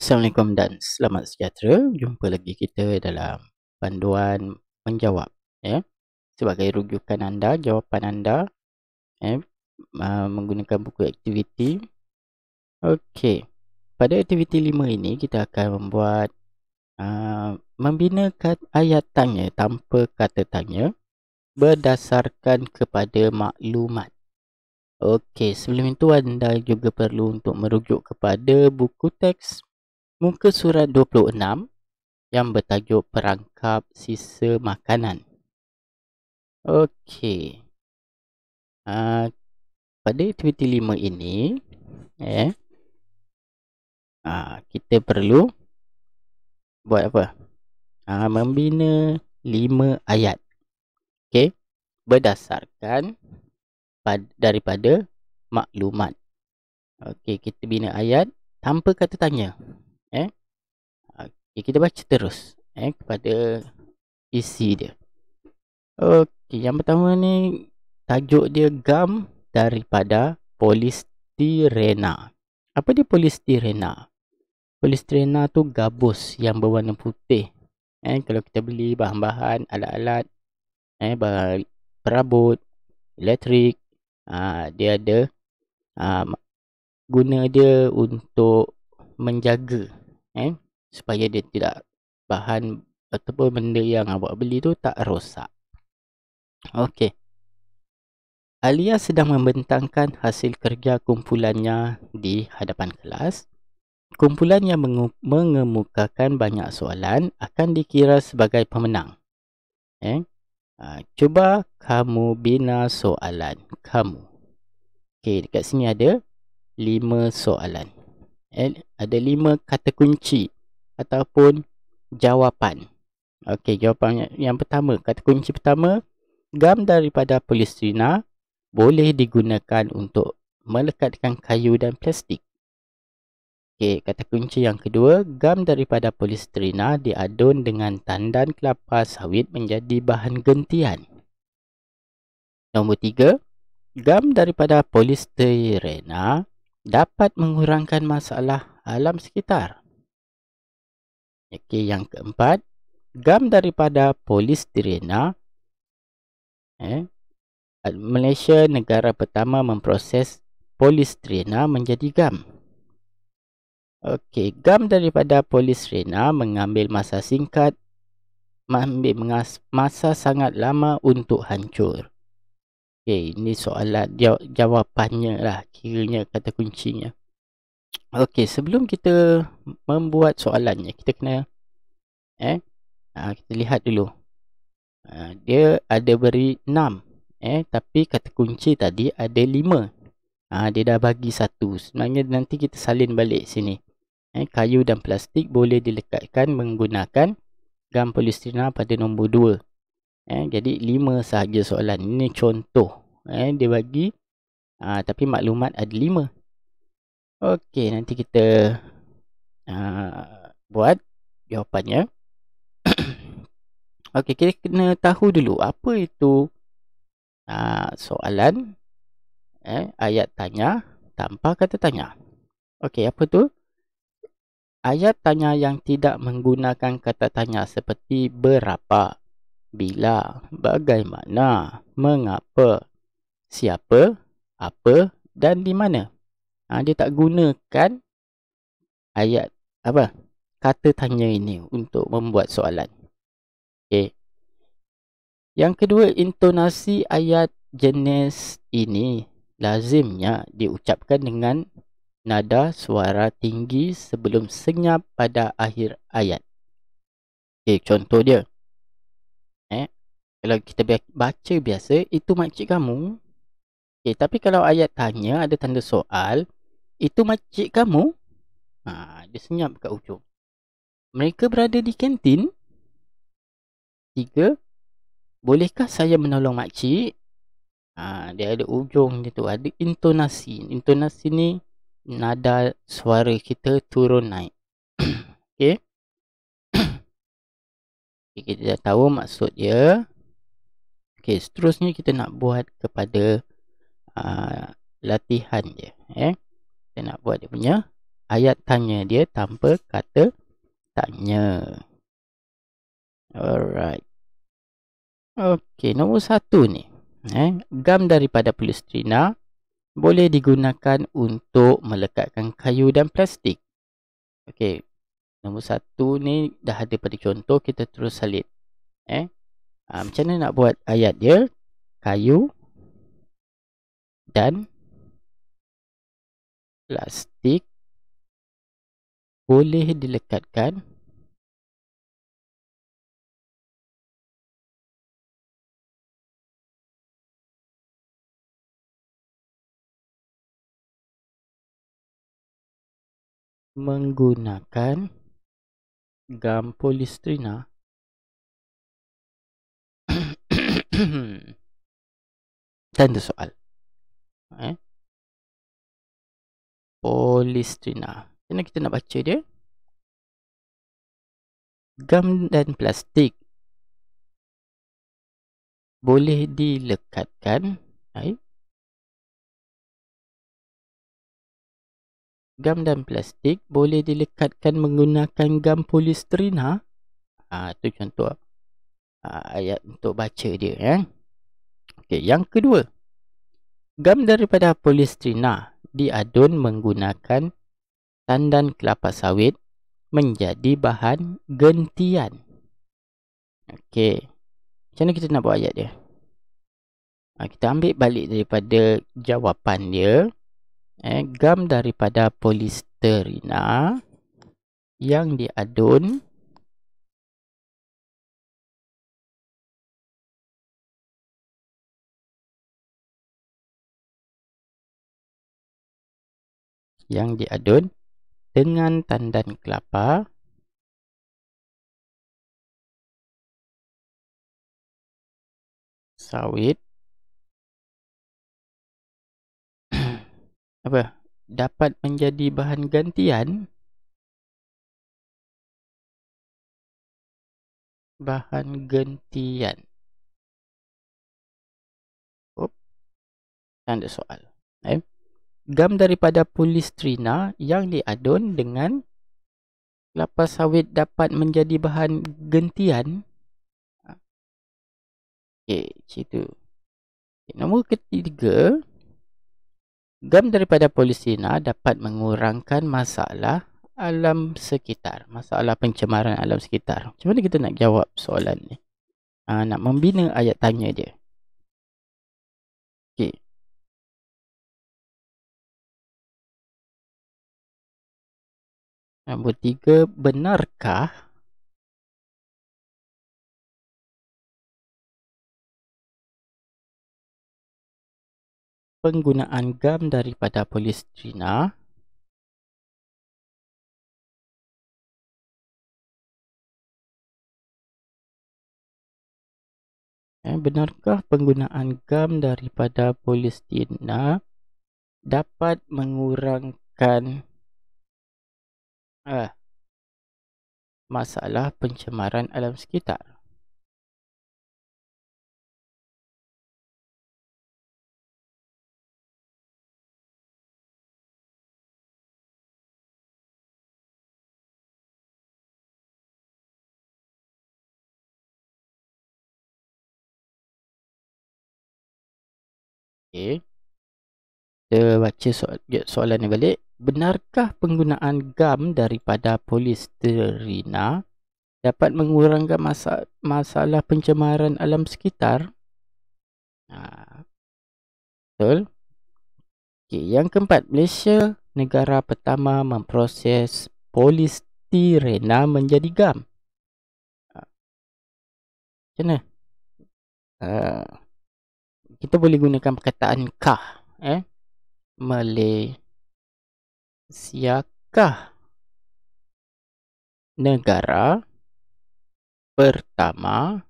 Assalamualaikum dan selamat sejahtera. Jumpa lagi kita dalam panduan menjawab, ya. Sebagai rujukan anda, jawapan anda, menggunakan buku aktiviti. Okey. Pada aktiviti 5 ini kita akan membuat membina ayat tanya tanpa kata tanya berdasarkan kepada maklumat. Okey, sebelum itu anda juga perlu untuk merujuk kepada buku teks muka surat 26 yang bertajuk perangkap sisa makanan. Okey. Pada aktiviti 5 ini, kita perlu buat apa? Membina 5 ayat. Okey. Berdasarkan daripada maklumat. Okey, kita bina ayat tanpa kata tanya. Okey, kita baca terus kepada isi dia. Okey, yang pertama ni tajuk dia gam daripada polistirena. Apa dia polistirena? Polistirena tu gabus yang berwarna putih. Kalau kita beli bahan-bahan, alat-alat, perabot, elektrik, dia ada guna dia untuk menjaga supaya dia tidak bahan ataupun benda yang awak beli tu tak rosak. Okey. Alia sedang membentangkan hasil kerja kumpulannya di hadapan kelas. Kumpulan yang mengemukakan banyak soalan akan dikira sebagai pemenang. Cuba kamu bina soalan kamu. Okey, dekat sini ada 5 soalan. Ada 5 kata kunci ataupun jawapan. Okey, jawapan yang pertama, kata kunci pertama, gam daripada polistirena boleh digunakan untuk melekatkan kayu dan plastik. Okey, kata kunci yang kedua, gam daripada polistirena diadun dengan tandan kelapa sawit menjadi bahan gentian. Nombor 3, gam daripada polistirena dapat mengurangkan masalah alam sekitar. Okey, yang keempat, gam daripada polistirena Malaysia negara pertama memproses polistirena menjadi gam. Okey, gam daripada polistirena mengambil masa singkat, mengambil masa sangat lama untuk hancur. Okey, ini soalan jawapannya lah, kiranya kata kuncinya. Okey, sebelum kita membuat soalannya, kita kena kita lihat dulu. Dia ada beri 6, tapi kata kunci tadi ada 5. Dia dah bagi 1. Sebenarnya nanti kita salin balik sini. Kayu dan plastik boleh dilekatkan menggunakan gam polistirena pada nombor 2. Jadi 5 sahaja soalan. Ini contoh. Dia bagi tapi maklumat ada 5. Okey, nanti kita buat jawapannya. Okey, kita kena tahu dulu apa itu soalan ayat tanya tanpa kata tanya. Okey, apa tu? Ayat tanya yang tidak menggunakan kata tanya seperti berapa, bila, bagaimana, mengapa, siapa, apa dan di mana. Dia tak gunakan ayat kata tanya ini untuk membuat soalan. Okey. Yang kedua, intonasi ayat jenis ini lazimnya diucapkan dengan nada suara tinggi sebelum senyap pada akhir ayat. Okey, contoh dia. Kalau kita baca biasa, itu makcik kamu. Okey, tapi kalau ayat tanya ada tanda soal, itu makcik kamu. Dia senyap kat ujung. Mereka berada di kantin. 3, bolehkah saya menolong makcik? Dia ada ujung dia tu, ada intonasi. Intonasi ni nada suara kita turun naik. Okey. Kita dah tahu maksud dia. Okey, seterusnya kita nak buat kepada latihan dia. Kita nak buat dia punya ayat tanya dia tanpa kata tanya. Alright. Okey, nombor 1 ni. Gam daripada polistrina boleh digunakan untuk melekatkan kayu dan plastik. Okey, nombor 1 ni dah ada pada contoh, kita terus salin. Macam mana nak buat ayat dia? Kayu dan plastik boleh dilekatkan menggunakan gam polistrina. Tanda soal. Polistrina. Macam mana kita nak baca dia? Gam dan plastik boleh dilekatkan. Gam dan plastik boleh dilekatkan menggunakan gam polistrina. Itu contoh ayat untuk baca dia. Okey, yang kedua. Gam daripada polistrina diadun menggunakan tandan kelapa sawit menjadi bahan gentian. Okey. Macam mana kita nak buat ayat dia? Kita ambil balik daripada jawapan dia. Gam daripada polistrina yang diadun dengan tandan kelapa sawit dapat menjadi bahan gantian tanda soal. Gam daripada polistrina yang diadun dengan kelapa sawit dapat menjadi bahan gentian. Okey, situ. Nombor ketiga, gam daripada polistrina dapat mengurangkan masalah alam sekitar, masalah pencemaran alam sekitar. Macam mana kita nak jawab soalan ni? Nak membina ayat tanya dia. Okey. Nombor 3, benarkah penggunaan gam daripada polistrina benarkah penggunaan gam daripada polistrina dapat mengurangkan masalah pencemaran alam sekitar? Okey. Kita baca soalan ni balik. Benarkah penggunaan gam daripada polistrina dapat mengurangkan masalah pencemaran alam sekitar? Betul. Okay, yang keempat, Malaysia negara pertama memproses polistirena menjadi gam. Macam mana? Kita boleh gunakan perkataan kah. Malaysiakah negara pertama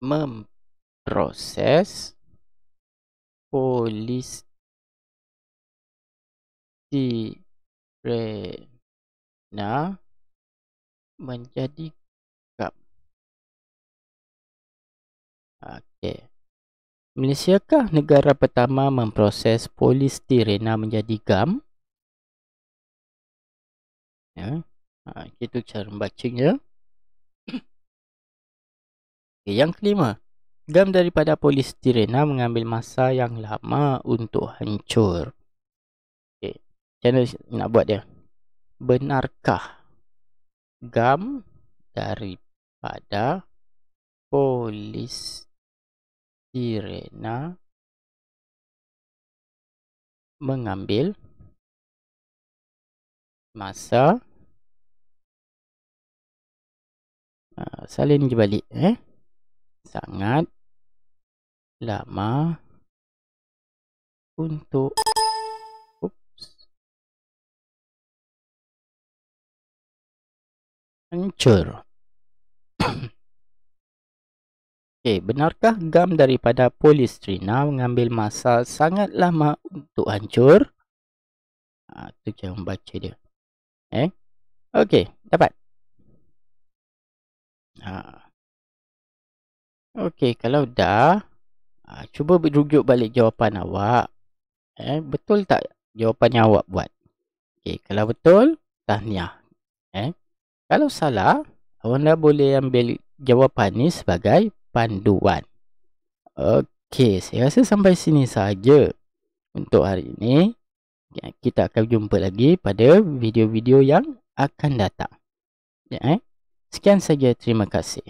memproses polistirena menjadi gam? Okay. Malaysiakah negara pertama memproses polistirena menjadi gam? Ya. Itu cara membacanya. Okay, yang kelima. Gam daripada polistirena mengambil masa yang lama untuk hancur. Okay. Macam mana nak buat dia? Benarkah gam daripada polistirena mengambil masa salin je balik sangat lama untuk hancur. Okay, benarkah gam daripada polistirena mengambil masa sangat lama untuk hancur? Itu cara membaca dia. Okey, dapat. Okey, kalau dah, cuba rujuk balik jawapan awak. Betul tak jawapan yang awak buat? Okey, kalau betul, tahniah. Kalau salah, awak dah boleh ambil jawapan ni sebagai panduan. Okey, saya rasa sampai sini saja untuk hari ini. Kita akan jumpa lagi pada video-video yang akan datang. Sekian saja, terima kasih.